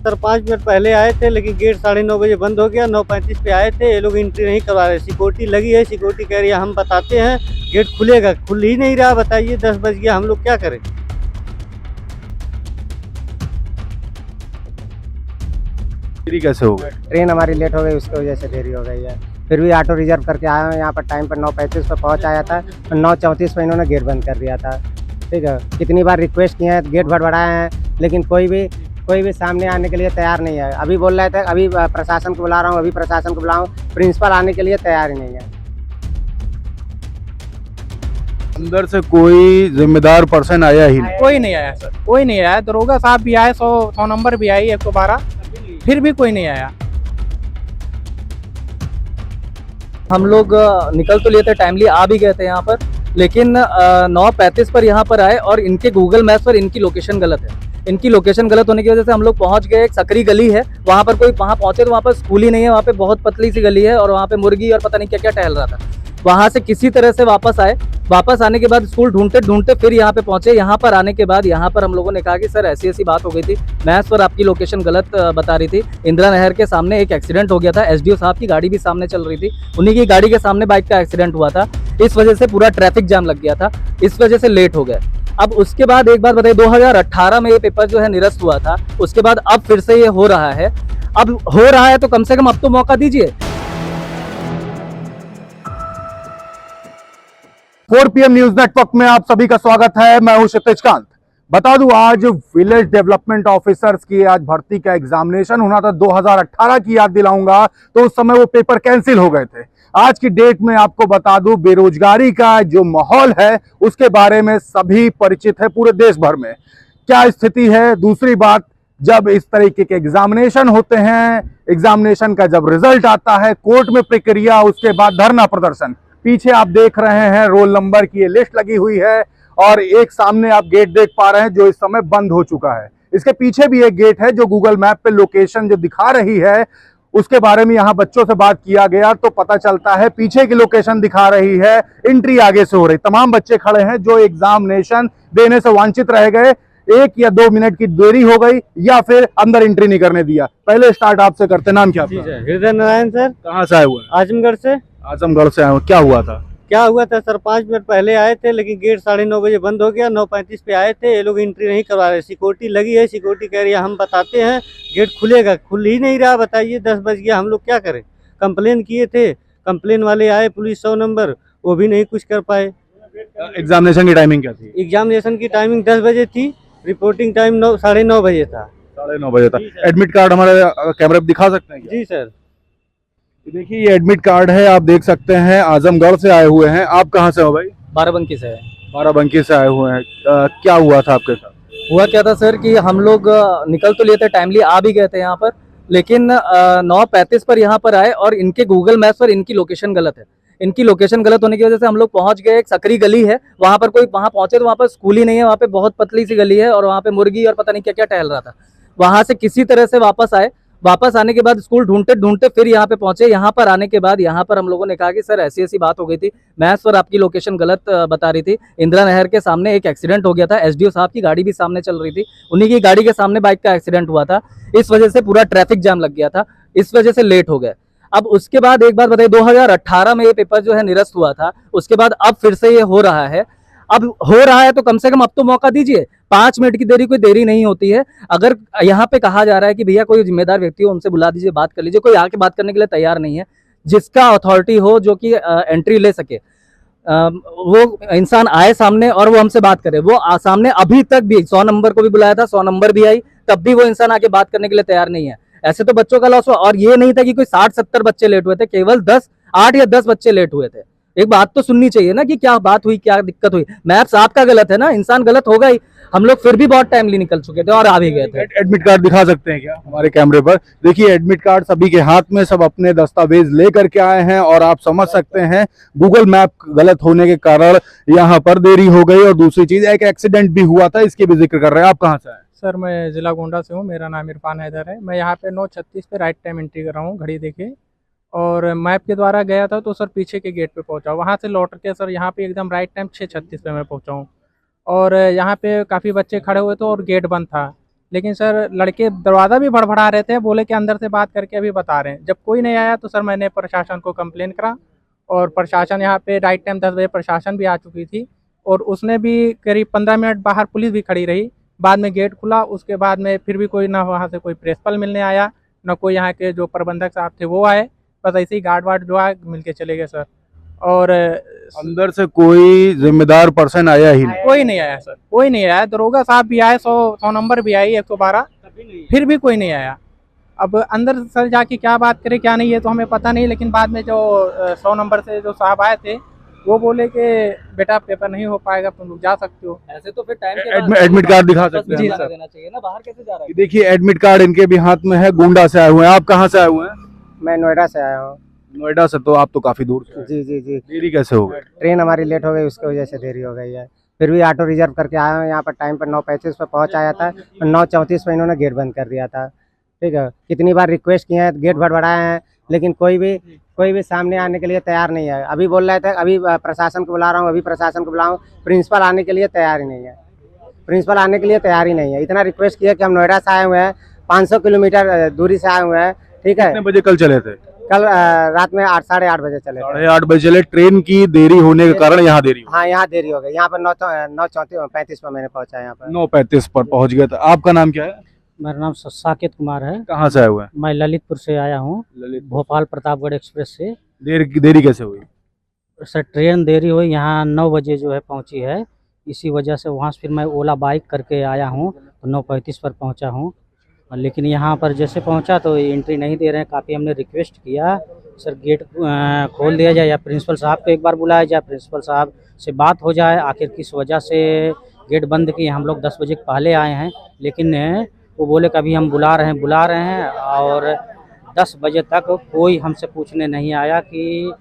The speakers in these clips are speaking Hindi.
सर 5 मिनट पहले आए थे, लेकिन गेट 9:30 बजे बंद हो गया। 9:35 पे आए थे, ये लोग एंट्री नहीं करवा रहे। सिक्योरिटी लगी है, सिक्योरिटी कह रही है हम बताते हैं, गेट खुलेगा, खुल ही नहीं रहा। बताइए 10 बज गया, हम लोग क्या करें। देरी कैसे हो गई? ट्रेन हमारी लेट हो गई, उसकी वजह से देरी हो गई है। फिर भी ऑटो रिजर्व करके आया हूँ यहाँ पर, टाइम पर 9:35 पर पहुँच आया था। 9:34 पर इन्होंने गेट बंद कर दिया था। ठीक है, कितनी बार रिक्वेस्ट किए हैं, गेट भड़बड़ाए हैं, लेकिन कोई भी सामने आने के लिए तैयार नहीं है। अभी बोल रहे थे अभी प्रशासन को बुला रहा हूँ, अभी प्रशासन को बुलाऊँ, प्रिंसिपल आने के लिए तैयार ही नहीं है। अंदर से कोई जिम्मेदार पर्सन आया ही नहीं? कोई नहीं आया सर, कोई नहीं आया। दरोगा साहब भी आए, 100 नंबर भी आई 112, फिर भी कोई नहीं आया। हम लोग निकल तो लिए थे, टाइमली आ भी गए थे यहाँ पर, लेकिन 9:35 पर यहाँ पर आए और इनके गूगल मैप्स पर इनकी लोकेशन गलत है। इनकी लोकेशन गलत होने की वजह से हम लोग पहुँच गए। एक सकरी गली है, वहाँ पर कोई वहाँ पहुँचे तो वहाँ पर स्कूल ही नहीं है। वहाँ पे बहुत पतली सी गली है और वहाँ पे मुर्गी और पता नहीं क्या क्या टहल रहा था। वहाँ से किसी तरह से वापस आए। वापस आने के बाद स्कूल ढूंढते ढूंढते फिर यहाँ पे पहुंचे। यहाँ पर आने के बाद यहाँ पर हम लोगों ने कहा कि सर ऐसी ऐसी बात हो गई थी, मैप्स पर आपकी लोकेशन गलत बता रही थी। इंदिरा नहर के सामने एक एक्सीडेंट हो गया था, एसडीओ साहब की गाड़ी भी सामने चल रही थी, उन्हीं की गाड़ी के सामने बाइक का एक्सीडेंट हुआ था। इस वजह से पूरा ट्रैफिक जाम लग गया था, इस वजह से लेट हो गए। अब उसके बाद एक बात बताइए, 2018 में ये पेपर जो है निरस्त हुआ था, उसके बाद अब फिर से ये हो रहा है। अब हो रहा है तो कम से कम अब तो मौका दीजिए। 4 PM न्यूज नेटवर्क में आप सभी का स्वागत है। मैं हूं क्षितिज कांत। बता दूं, आज विलेज डेवलपमेंट ऑफिसर्स की आज भर्ती का एग्जामिनेशन होना था। 2018 की याद दिलाऊंगा तो उस समय वो पेपर कैंसिल हो गए थे। आज की डेट में आपको बता दूं, बेरोजगारी का जो माहौल है उसके बारे में सभी परिचित है पूरे देश भर में, क्या स्थिति है। दूसरी बात, जब इस तरीके के एग्जामिनेशन होते हैं, एग्जामिनेशन का जब रिजल्ट आता है, कोर्ट में प्रक्रिया, उसके बाद धरना प्रदर्शन। पीछे आप देख रहे हैं रोल नंबर की ये लिस्ट लगी हुई है और एक सामने आप गेट देख पा रहे हैं जो इस समय बंद हो चुका है। इसके पीछे भी एक गेट है जो गूगल मैप पे लोकेशन जो दिखा रही है, उसके बारे में यहाँ बच्चों से बात किया गया तो पता चलता है पीछे की लोकेशन दिखा रही है, एंट्री आगे से हो रही। तमाम बच्चे खड़े हैं जो एग्जामिनेशन देने से वांछित रह गए। 1 या 2 मिनट की देरी हो गई या फिर अंदर एंट्री नहीं करने दिया। पहले स्टार्ट आपसे करते, नाम क्या आपका? हृदय नारायण सर। कहाँ से आए हुए हैं? आजमगढ़ से। आजमगढ़ से आए हुए। क्या हुआ था? क्या हुआ था सर, 5 मिनट पहले आए थे, लेकिन गेट 9:30 बजे बंद हो गया। 9:35 पे आए थे, ये लोग एंट्री नहीं करवा रहे। सिक्योरिटी लगी है, सिक्योरिटी कह रही है हम बताते हैं, गेट खुलेगा, खुल ही नहीं रहा। बताइए 10 बज गया, हम लोग क्या करें। कंप्लेन किए थे, कंप्लेन वाले आए पुलिस 100 नंबर, वो भी नहीं कुछ कर पाए। एग्जामिनेशन की टाइमिंग क्या थी? एग्जामिनेशन की टाइमिंग 10 बजे थी, रिपोर्टिंग टाइम 9:30 बजे था। 9:30 बजे तक। एडमिट कार्ड हमारे कैमरे पे दिखा सकते हैं क्या? जी सर। देखिए ये एडमिट कार्ड है, आप देख सकते हैं। आजमगढ़ से आए हुए हैं। आप कहाँ से हो भाई? बाराबंकी से है। बाराबंकी से आए हुए हैं। क्या हुआ था आपके साथ? हुआ क्या था सर कि हम लोग निकल तो लिए थे, टाइमली आ भी गए थे यहाँ पर, लेकिन 9:35 पर यहाँ पर आए और इनके गूगल मैप्स पर इनकी लोकेशन गलत है। इनकी लोकेशन गलत होने की वजह से हम लोग पहुँच गए। एक सकरी गली है, वहाँ पर कोई वहाँ पहुँचे तो वहाँ पर स्कूल ही नहीं है। वहाँ पे बहुत पतली सी गली है और वहाँ पे मुर्गी और पता नहीं क्या क्या टहल रहा था। वहाँ से किसी तरह से वापस आए। वापस आने के बाद स्कूल ढूंढते ढूंढते फिर यहाँ पे पहुंचे। यहाँ पर आने के बाद यहाँ पर हम लोगों ने कहा कि सर ऐसी ऐसी बात हो गई थी, मैप्स पर आपकी लोकेशन गलत बता रही थी। इंदिरा नहर के सामने एक एक्सीडेंट हो गया था, एसडीओ साहब की गाड़ी भी सामने चल रही थी, उन्हीं की गाड़ी के सामने बाइक का एक्सीडेंट हुआ था। इस वजह से पूरा ट्रैफिक जाम लग गया था, इस वजह से लेट हो गए। अब उसके बाद एक बात बताइए, 2018 में ये पेपर जो है निरस्त हुआ था, उसके बाद अब फिर से ये हो रहा है। अब हो रहा है तो कम से कम अब तो मौका दीजिए। 5 मिनट की देरी कोई देरी नहीं होती है। अगर यहाँ पे कहा जा रहा है कि भैया कोई जिम्मेदार व्यक्ति हो, उनसे बुला दीजिए, बात कर लीजिए, कोई आके बात करने के लिए तैयार नहीं है। जिसका अथॉरिटी हो, जो कि एंट्री ले सके, वो इंसान आए सामने और वो हमसे बात करे। वो सामने अभी तक भी 100 नंबर को भी बुलाया था, 100 नंबर भी आई, तब भी वो इंसान आके बात करने के लिए तैयार नहीं है। ऐसे तो बच्चों का लॉस हुआ। और ये नहीं था कि कोई 60-70 बच्चे लेट हुए थे, केवल 8 या 10 बच्चे लेट हुए थे। एक बात तो सुननी चाहिए ना कि क्या बात हुई, क्या दिक्कत हुई। मैप्स आपका गलत है ना, इंसान गलत होगा ही। हम लोग फिर भी बहुत टाइमली निकल चुके थे और आ भी गए थे। एडमिट कार्ड दिखा सकते हैं क्या हमारे कैमरे पर? देखिए एडमिट कार्ड सभी के हाथ में, सब अपने दस्तावेज लेकर के आए हैं और आप समझ सकते हैं गूगल मैप गलत होने के कारण यहाँ पर देरी हो गई। और दूसरी चीज, एक एक्सीडेंट भी हुआ था, इसकी भी जिक्र कर रहे हैं। आप कहाँ से आए? सर मैं जिला गोंडा से हूँ, मेरा नाम इरफान हैदर है। मैं यहाँ पे 9:36 पे राइट टाइम एंट्री कर रहा हूँ, घड़ी देखे, और मैप के द्वारा गया था तो सर पीछे के गेट पे पहुंचा। वहाँ से लौट के सर यहाँ पे एकदम राइट टाइम 6:36 पे मैं पहुंचा हूँ। और यहाँ पे काफ़ी बच्चे खड़े हुए थे और गेट बंद था। लेकिन सर लड़के दरवाज़ा भी भड़बड़ा रहे थे, बोले कि अंदर से बात करके अभी बता रहे हैं। जब कोई नहीं आया तो सर मैंने प्रशासन को कंप्लेन करा और प्रशासन यहाँ पे राइट टाइम 10 बजे प्रशासन भी आ चुकी थी और उसने भी करीब 15 मिनट बाहर पुलिस भी खड़ी रही। बाद में गेट खुला, उसके बाद में फिर भी कोई ना वहाँ से कोई प्रिंसिपल मिलने आया, ना कोई यहाँ के जो प्रबंधक साहब थे वो आए, बस ऐसे ही गार्ड वार्ड जो है मिल के चले गए सर। और अंदर से कोई जिम्मेदार पर्सन आया ही नहीं? कोई नहीं आया सर, कोई नहीं आया। दरोगा साहब भी आए, 100 नंबर भी आई 112, फिर भी कोई नहीं आया। अब अंदर सर जाके क्या बात करे क्या नहीं है तो हमें पता नहीं, लेकिन बाद में जो 100 नंबर से जो साहब आए थे वो बोले कि बेटा पेपर नहीं हो पाएगा, तुम लोग जा सकते हो। ऐसे तो फिर टाइम के एडमिट कार्ड दिखा सकते हैं? जी सर। देना चाहिए ना, बाहर कैसे जा रहा है? देखिए एडमिट कार्ड इनके भी हाथ में है, गोंडा से आए हुए हैं। आप कहाँ से आए हुए हैं? मैं नोएडा से आया हूँ। नोएडा से? तो आप तो काफी दूर से। जी जी जी। देरी कैसे हो गई? ट्रेन हमारी लेट हो गई, उसकी वजह से देरी हो गई है। फिर भी ऑटो रिजर्व करके आया हूँ, यहाँ पर टाइम पर 9:35 पर पहुँच आया था और 9:34 पर इन्होंने गेट बंद कर दिया था। ठीक है, कितनी बार रिक्वेस्ट किए हैं, गेट भड़बड़ाए हैं, लेकिन कोई भी सामने आने के लिए तैयार नहीं है। अभी बोल रहे थे अभी प्रशासन को बुला रहा हूँ, अभी प्रशासन को बुलाऊँ, प्रिंसिपल आने के लिए तैयार ही नहीं है। प्रिंसिपल आने के लिए तैयार ही नहीं है। इतना रिक्वेस्ट किया कि हम नोएडा से आए हुए हैं, 500 किलोमीटर दूरी से आए हुए हैं। ठीक है, कितने बजे कल चले थे? कल रात में 8-8:30 बजे चले थे। 8:30 बजे चले। ट्रेन की देरी होने के कारण यहाँ देरी हो हाँ, यहाँ देरी हो गई। यहाँ पर 9:35 पर मैंने पहुँचा यहाँ पर। 9:35 पर पहुंच गए थे। आपका नाम क्या है? मेरा नाम साकेत कुमार है। कहाँ से आए हुए हैं? मैं ललितपुर से आया हूँ, ललित। भोपाल प्रतापगढ़ एक्सप्रेस से। देरी कैसे हुई? सर ट्रेन देरी हुई, यहाँ 9 बजे जो है पहुँची है, इसी वजह से वहाँ से फिर मैं ओला बाइक करके आया हूँ तो 9:35 पर पहुँचा हूँ। लेकिन यहाँ पर जैसे पहुँचा तो एंट्री नहीं दे रहे हैं। काफ़ी हमने रिक्वेस्ट किया सर गेट खोल दिया जाए या प्रिंसिपल साहब को एक बार बुलाया जाए, प्रिंसिपल साहब से बात हो जाए आखिर किस वजह से गेट बंद किए। हम लोग 10 बजे पहले आए हैं, लेकिन वो बोले कि अभी हम बुला रहे हैं और 10 बजे तक कोई हमसे पूछने नहीं आया कि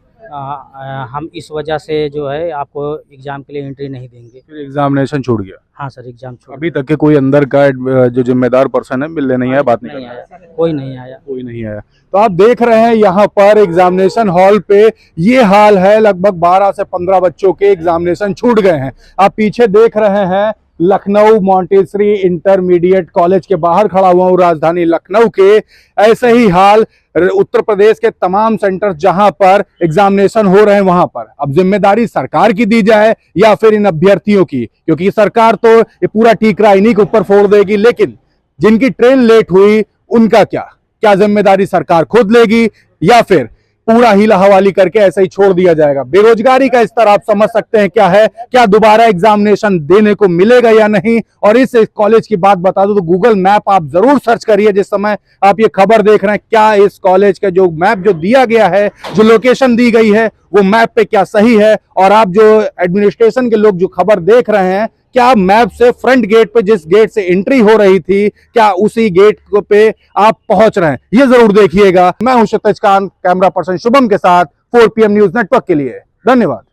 हम इस वजह से जो है आपको एग्ज़ाम के लिए एंट्री नहीं देंगे। फिर एग्जामिनेशन छूट गया? हाँ सर, एग्ज़ाम छूट अभी तक के कोई अंदर का जो जिम्मेदार पर्सन है मिलने नहीं आया, बात नहीं नहीं करने आया, कोई नहीं आया। कोई नहीं आया। तो आप देख रहे हैं यहाँ पर एग्जामिनेशन हॉल पे ये हाल है। लगभग 12 से 15 बच्चों के एग्जामिनेशन छूट गए हैं। आप पीछे देख रहे हैं लखनऊ मॉन्टेसरी इंटरमीडिएट कॉलेज के बाहर खड़ा हुआ हूँ, राजधानी लखनऊ के। ऐसे ही हाल उत्तर प्रदेश के तमाम सेंटर जहां पर एग्जामिनेशन हो रहे हैं वहां पर। अब जिम्मेदारी सरकार की दी जाए या फिर इन अभ्यर्थियों की, क्योंकि सरकार तो ये पूरा ठीकरा इन्हीं के ऊपर फोड़ देगी। लेकिन जिनकी ट्रेन लेट हुई उनका क्या जिम्मेदारी सरकार खुद लेगी या फिर पूरा हीला हवाली करके ऐसे ही छोड़ दिया जाएगा? बेरोजगारी का स्तर आप समझ सकते हैं क्या है। क्या दोबारा एग्जामिनेशन देने को मिलेगा या नहीं? और इस कॉलेज की बात बता दूं तो गूगल मैप आप जरूर सर्च करिए जिस समय आप ये खबर देख रहे हैं। क्या इस कॉलेज का जो मैप जो दिया गया है, जो लोकेशन दी गई है, वो मैप पे क्या सही है? और आप जो एडमिनिस्ट्रेशन के लोग जो खबर देख रहे हैं, क्या मैप से फ्रंट गेट पे जिस गेट से एंट्री हो रही थी, क्या उसी गेट पे आप पहुंच रहे हैं? ये जरूर देखिएगा। मैं हूं क्षितिज कांत, कैमरा पर्सन शुभम के साथ 4 PM न्यूज नेटवर्क के लिए। धन्यवाद।